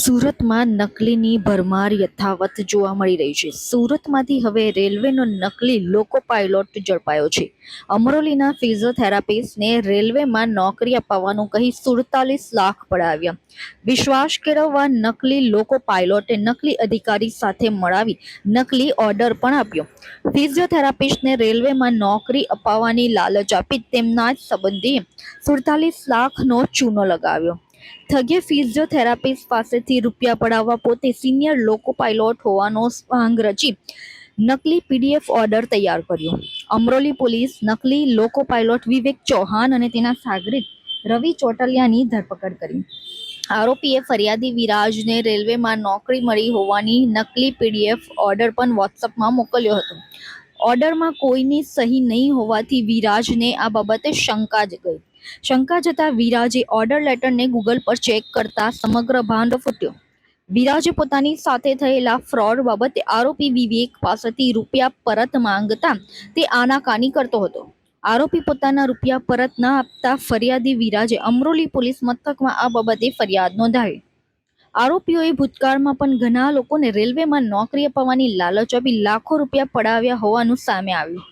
સુરતમાં નકલીની ભરમાર યથાવત જોવા મળી રહી છે. સુરતમાંથી હવે રેલવેનો નકલી લોકો પાયલોટ ઝડપાયો છે. અમરોલીના ફિઝિયોથેરાપિસ્ટને રેલવેમાં નોકરી અપાવવાનું કહી 47 લાખ પડાવ્યા. વિશ્વાસ કેળવવા નકલી લોકો પાયલોટે નકલી અધિકારી સાથે મળાવી નકલી ઓર્ડર પણ આપ્યો. ફિઝિયોથેરાપિસ્ટને રેલવેમાં નોકરી અપાવવાની લાલચ આપી તેમના જ સંબંધીએ 47 લાખનો ચૂનો લગાવ્યો. ઠગે ફિઝિયોથેરાપિસ્ટ પાસેથી રૂપિયા પડાવવા પોતે સિનિયર લોકો પાયલોટ હોવાનો ભાંગ રચી નકલી પીડીએફ ઓર્ડર તૈયાર કર્યો. અમરોલી પોલીસ નકલી લોકો પાયલોટ વિવેક ચૌહાણ અને તેના સાગરીત રવિ ચોટલિયાની ધરપકડ કરી. આરોપીએ ફરિયાદી વિરાજને રેલવેમાં નોકરી મળી હોવાની નકલી પીડીએફ ઓર્ડર પણ વોટ્સએપમાં મોકલ્યો હતો. ઓર્ડરમાં કોઈની સહી નહીં હોવાથી વિરાજને આ બાબતે શંકા જતા વિરાજે ઓર્ડર લેટરને ગૂગલ પર ચેક કરતા સમગ્ર ભાંડ ફૂટ્યો. વિરાજે પોતાની સાથે થયેલા ફ્રોડ બાબતે આરોપી વિવેક પાસેથી રૂપિયા પરત માંગતા તે આનાકાની કરતો હતો. આરોપી પોતાના રૂપિયા પરત ન આપતા ફરિયાદી વિરાજે અમરોલી પોલીસ મથકમાં આ બાબતે ફરિયાદ નોંધાવી. આરોપીઓએ ભૂતકાળમાં પણ ઘણા લોકોને રેલવેમાં નોકરી અપાવવાની લાલચ આપી લાખો રૂપિયા પડાવ્યા હોવાનું સામે આવ્યું.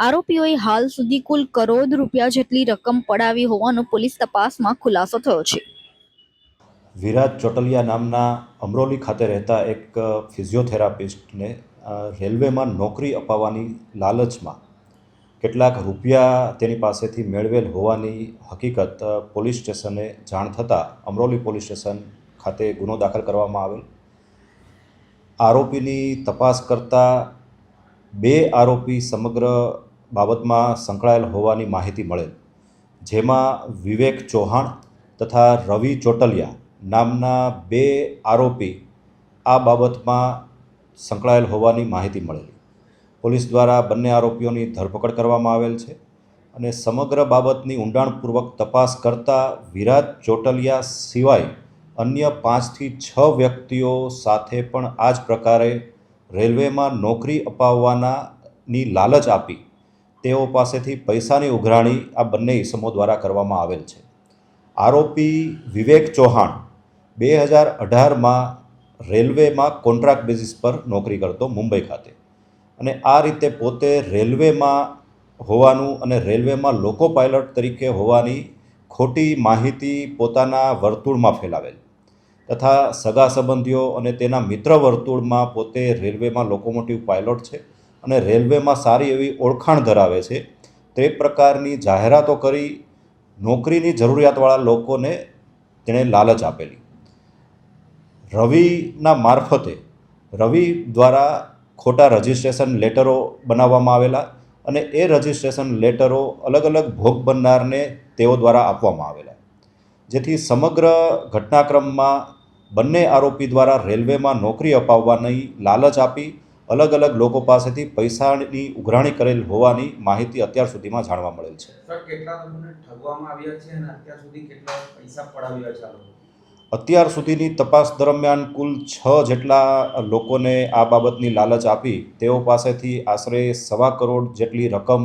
આરોપીઓએ હાલ સુધી કુલ કરોડ રૂપિયા જેટલી રકમ પડાવી હોવાનો પોલીસ તપાસમાં ખુલાસો થયો છે. વિરાજ ચોટલિયા નામના અમરોલી ખાતે રહેતા એક ફિઝિયોથેરાપિસ્ટને રેલવેમાં નોકરી અપાવવાની લાલચમાં કેટલાક રૂપિયા તેની પાસેથી મેળવેલ હોવાની હકીકત પોલીસ સ્ટેશને જાણ થતાં અમરોલી પોલીસ સ્ટેશન ખાતે ગુનો દાખલ કરવામાં આવેલ. આરોપીની તપાસ કરતાં 2 આરોપી સમગ્ર બાબતમાં સંકળાયેલ હોવાની માહિતી મળેલ, જેમાં વિવેક ચૌહાણ તથા રવિ ચોટલિયા નામના 2 આરોપી આ બાબતમાં સંકળાયેલ હોવાની માહિતી મળેલી. પોલીસ દ્વારા બંને આરોપીઓની ધરપકડ કરવામાં આવેલ છે અને સમગ્ર બાબતની ઊંડાણપૂર્વક તપાસ કરતાં વિરાજ ચોટલિયા સિવાય અન્ય 5 થી 6 વ્યક્તિઓ સાથે પણ આ જ પ્રકારે રેલવેમાં નોકરી અપાવવાની લાલચ આપી તેઓ પાસેથી પૈસાની ઉઘરાણી આ બંને ઇસમો દ્વારા કરવામાં આવેલ છે. આરોપી વિવેક ચૌહાણ 2018માં રેલવેમાં કોન્ટ્રાક્ટ બેઝિસ પર નોકરી કરતો મુંબઈ ખાતે, અને આ રીતે પોતે રેલવેમાં હોવાનું અને રેલવેમાં લોકો પાયલોટ તરીકે હોવાની ખોટી માહિતી પોતાના વર્તુળમાં ફેલાવેલ તથા સગા સંબંધીઓ અને તેના મિત્ર વર્તુળમાં પોતે રેલવેમાં લોકોમોટિવ પાયલોટ છે અને રેલવેમાં સારી એવી ઓળખાણ ધરાવે છે તે પ્રકારની જાહેરાતો કરી નોકરીની જરૂરિયાતવાળા લોકોને તેણે લાલચ આપેલી. રવિના મારફતે રવિ દ્વારા ખોટા રજિસ્ટ્રેશન લેટરો બનાવવામાં આવેલા અને એ રજિસ્ટ્રેશન લેટરો અલગ અલગ ભોગ બનનારને તેઓ દ્વારા આપવામાં આવેલા, જેથી સમગ્ર ઘટનાક્રમમાં બંને આરોપી દ્વારા રેલવેમાં નોકરી અપાવવાની લાલચ આપી અલગ અલગ લોકો પાસેથી પૈસાની ઉઘરાણી કરેલ હોવાની માહિતી અત્યાર સુધીમાં જાણવા મળેલ છે. અત્યાર સુધીની તપાસ દરમિયાન કુલ 6 જેટલા લોકોને આ બાબતની લાલચ આપી તેઓ પાસેથી આશરે 1.25 કરોડ જેટલી રકમ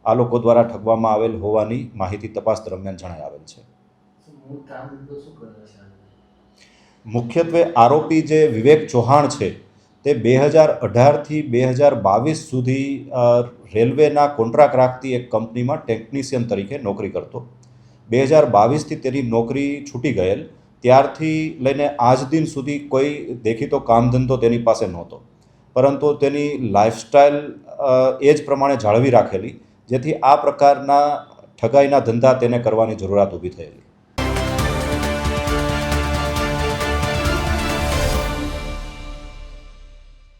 આ લોકો દ્વારા ઠગવામાં આવેલ હોવાની માહિતી તપાસ દરમિયાન જણાઈ આવેલ છે. મુખ્યત્વે આરોપી જે વિવેક ચૌહાણ છે તે 2018થી 2022 સુધી રેલવેના કોન્ટ્રાક્ટ રાખતી એક કંપનીમાં ટેકનિશિયન તરીકે નોકરી કરતો. 2022થી તેની નોકરી છૂટી ગયેલ ત્યારથી લઈને આજ દિન સુધી કોઈ દેખીતો કામ ધંધો તેની પાસે નહોતો, પરંતુ તેની લાઇફસ્ટાઇલ એ જ પ્રમાણે જાળવી રાખેલી, જેથી આ પ્રકારના ઠગાઈના ધંધા તેને કરવાની જરૂરિયાત ઊભી થયેલી.